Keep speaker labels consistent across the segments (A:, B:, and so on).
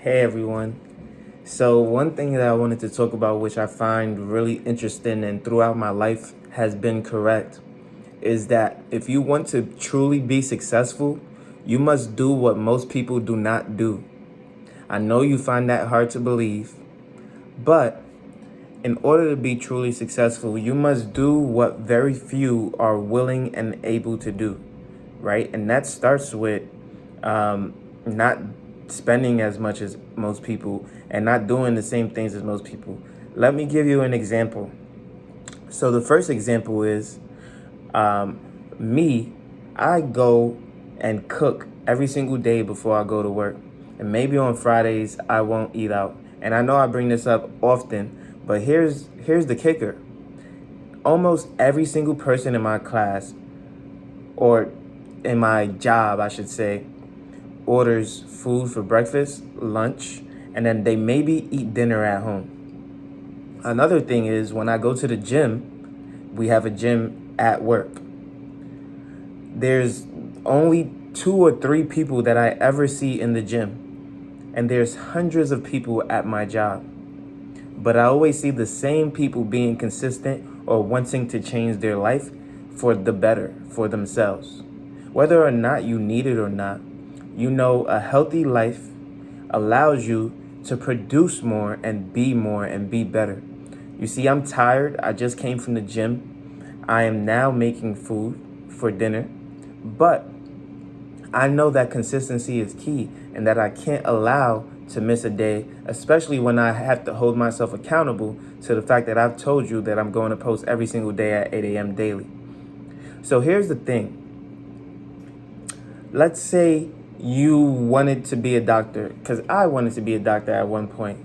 A: Hey everyone. So, one thing that I wanted to talk about, which I find really interesting and throughout my life has been correct, is that if you want to truly be successful, you must do what most people do not do. I know you find that hard to believe, but in order to be truly successful, you must do what very few are willing and able to do, right? And that starts with not spending as much as most people and not doing the same things as most people. Let me give you an example. So the first example is um, me. I go and cook every single day before I go to work. And maybe on Fridays I won't eat out. And I know I bring this up often, but here's the kicker. Almost every single person in my class, or in my job, I should say, orders food for breakfast, lunch, and then they maybe eat dinner at home. Another thing is when I go to the gym, we have a gym at work. There's only 2 or 3 people that I ever see in the gym, and there's hundreds of people at my job. But I always see the same people being consistent or wanting to change their life for the better, for themselves. Whether or not you need it or not, you know a healthy life allows you to produce more and be better. You see, I'm tired. I just came from the gym. I am now making food for dinner, but I know that consistency is key and that I can't allow to miss a day, especially when I have to hold myself accountable to the fact that I've told you that I'm going to post every single day at 8 a.m. daily. So here's the thing. Let's say you wanted to be a doctor, because I wanted to be a doctor at one point.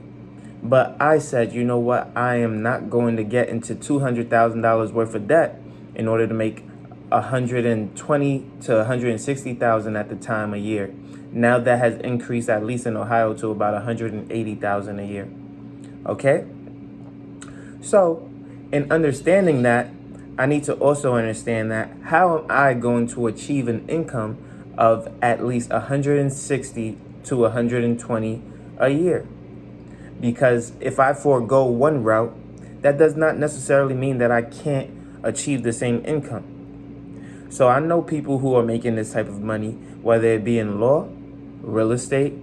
A: But I said, you know what? I am not going to get into $200,000 worth of debt in order to make 120 to 160,000 at the time a year. Now that has increased, at least in Ohio, to about 180,000 a year. Okay? So, in understanding that, I need to also understand that how am I going to achieve an income of at least 160 to 120 a year? Because if I forego one route, that does not necessarily mean that I can't achieve the same income. So I know people who are making this type of money, whether it be in law, real estate,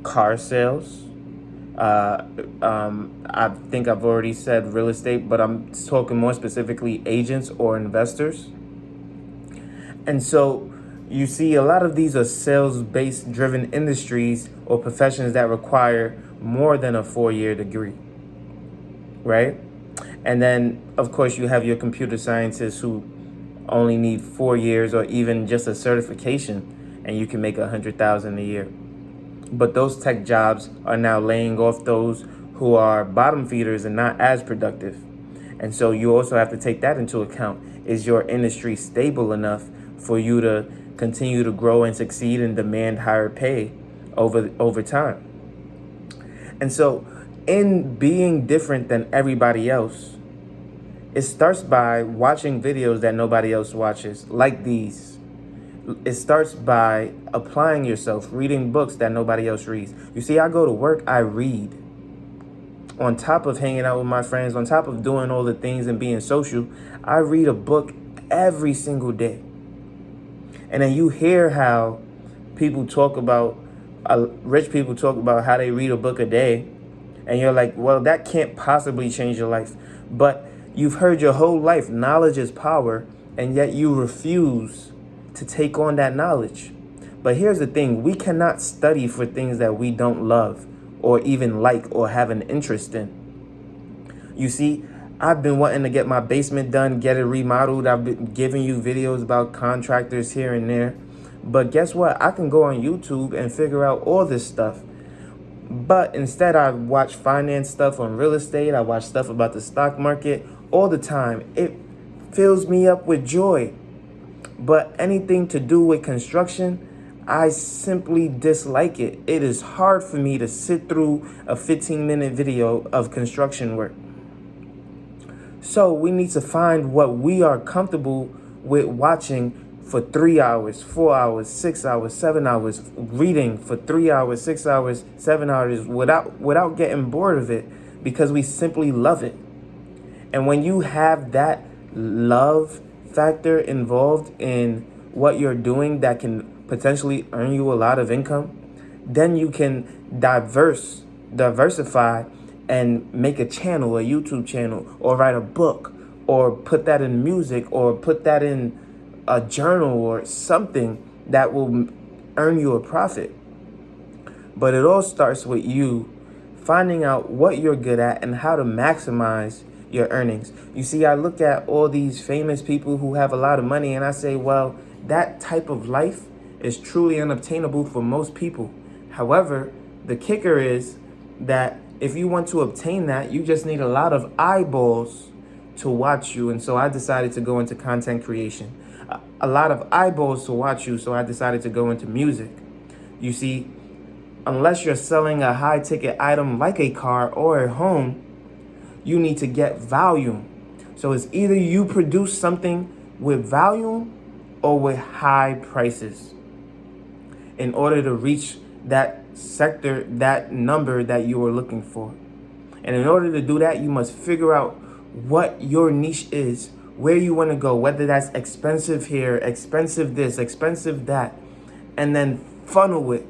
A: car sales. I think I've already said real estate, but I'm talking more specifically agents or investors. And so you see a lot of these are sales-based driven industries or professions that require more than a 4-year degree, right? And then, of course, you have your computer scientists who only need 4 years or even just a certification, and you can make 100,000 a year. But those tech jobs are now laying off those who are bottom feeders and not as productive. And so you also have to take that into account. Is your industry stable enough for you to continue to grow and succeed and demand higher pay over time? And so in being different than everybody else, it starts by watching videos that nobody else watches, like these. It starts by applying yourself, reading books that nobody else reads. You see, I go to work, I read. On top of hanging out with my friends, on top of doing all the things and being social, I read a book every single day. And then you hear how people talk about, rich people talk about how they read a book a day. And you're like, well, that can't possibly change your life. But you've heard your whole life, knowledge is power, and yet you refuse to take on that knowledge. But here's the thing, we cannot study for things that we don't love or even like or have an interest in. You see, I've been wanting to get my basement done, get it remodeled. I've been giving you videos about contractors here and there. But guess what? I can go on YouTube and figure out all this stuff. But instead, I watch finance stuff on real estate. I watch stuff about the stock market all the time. It fills me up with joy. But anything to do with construction, I simply dislike it. It is hard for me to sit through a 15-minute video of construction work. So we need to find what we are comfortable with watching for 3 hours, 4 hours, 6 hours, 7 hours, reading for 3 hours, 6 hours, 7 hours without getting bored of it, because we simply love it. And when you have that love factor involved in what you're doing that can potentially earn you a lot of income, then you can diversify and make a channel, a YouTube channel, or write a book, or put that in music, or put that in a journal or something that will earn you a profit. But it all starts with you finding out what you're good at and how to maximize your earnings. You see, I look at all these famous people who have a lot of money and I say, well, that type of life is truly unobtainable for most people. However, the kicker is that if you want to obtain that, you just need a lot of eyeballs to watch you. And so I decided to go into content creation. A lot of eyeballs to watch you, so I decided to go into music. You see, unless you're selling a high ticket item like a car or a home, you need to get volume. So it's either you produce something with volume or with high prices in order to reach that sector, that number that you are looking for. And in order to do that, you must figure out what your niche is, where you want to go, whether that's expensive here, expensive this, expensive that, and then funnel it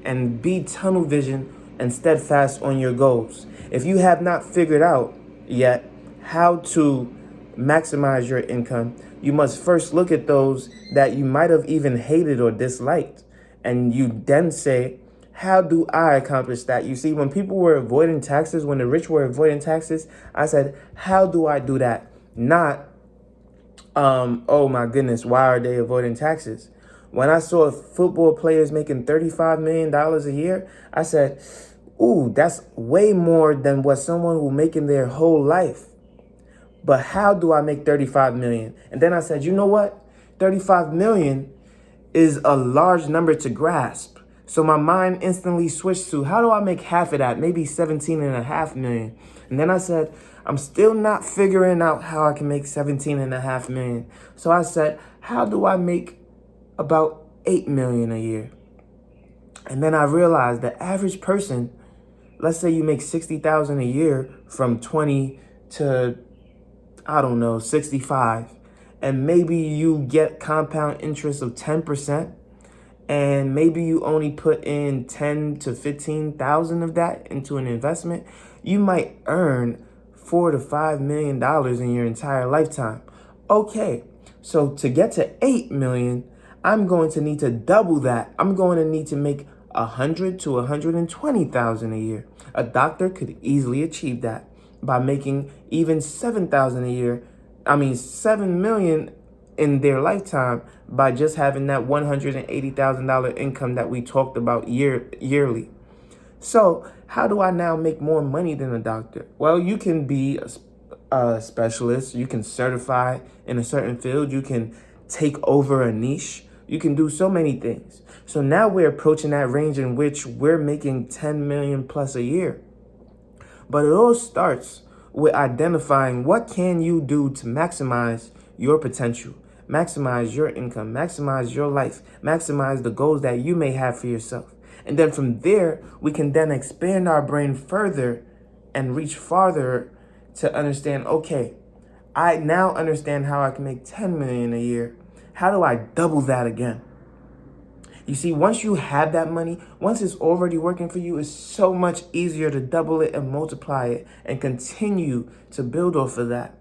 A: and be tunnel vision and steadfast on your goals. If you have not figured out yet how to maximize your income, you must first look at those that you might have even hated or disliked. And you then say, how do I accomplish that? You see, when people were avoiding taxes, when the rich were avoiding taxes, I said, how do I do that? Not, oh my goodness, why are they avoiding taxes? When I saw football players making $35 million a year, I said, ooh, that's way more than what someone will make in their whole life. But how do I make 35 million? And then I said, you know what? 35 million is a large number to grasp. So my mind instantly switched to, how do I make half of that? Maybe 17.5 million. And then I said, I'm still not figuring out how I can make 17.5 million. So I said, how do I make about 8 million a year? And then I realized the average person, let's say you make 60,000 a year from 20 to, I don't know, 65. And maybe you get compound interest of 10%. And maybe you only put in 10 to 15,000 of that into an investment. You might earn $4 to $5 million in your entire lifetime. Okay, so to get to 8 million, I'm going to need to double that. I'm going to need to make 100 to 120,000 a year. A doctor could easily achieve that by making even 7,000 a year. 7 million in their lifetime by just having that $180,000 income that we talked about yearly. So how do I now make more money than a doctor? Well, you can be a specialist. You can certify in a certain field. You can take over a niche. You can do so many things. So now we're approaching that range in which we're making 10 million plus a year. But it all starts with identifying what can you do to maximize your potential, maximize your income, maximize your life, maximize the goals that you may have for yourself. And then from there, we can then expand our brain further and reach farther to understand, okay, I now understand how I can make 10 million a year. How do I double that again? You see, once you have that money, once it's already working for you, it's so much easier to double it and multiply it and continue to build off of that.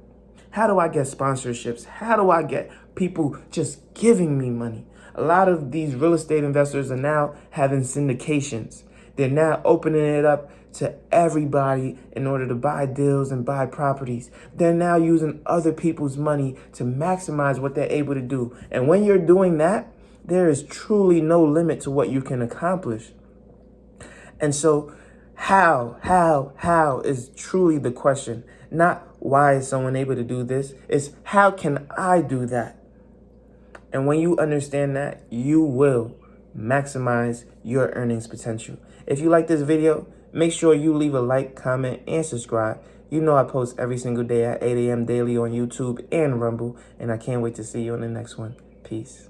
A: How do I get sponsorships? How do I get people just giving me money? A lot of these real estate investors are now having syndications. They're now opening it up to everybody in order to buy deals and buy properties. They're now using other people's money to maximize what they're able to do. And when you're doing that, there is truly no limit to what you can accomplish. And so how is truly the question. Not why is someone able to do this? It's how can I do that? And when you understand that, you will maximize your earnings potential. If you like this video, make sure you leave a like, comment, and subscribe. You know I post every single day at 8 a.m. daily on YouTube and Rumble, and I can't wait to see you on the next one. Peace.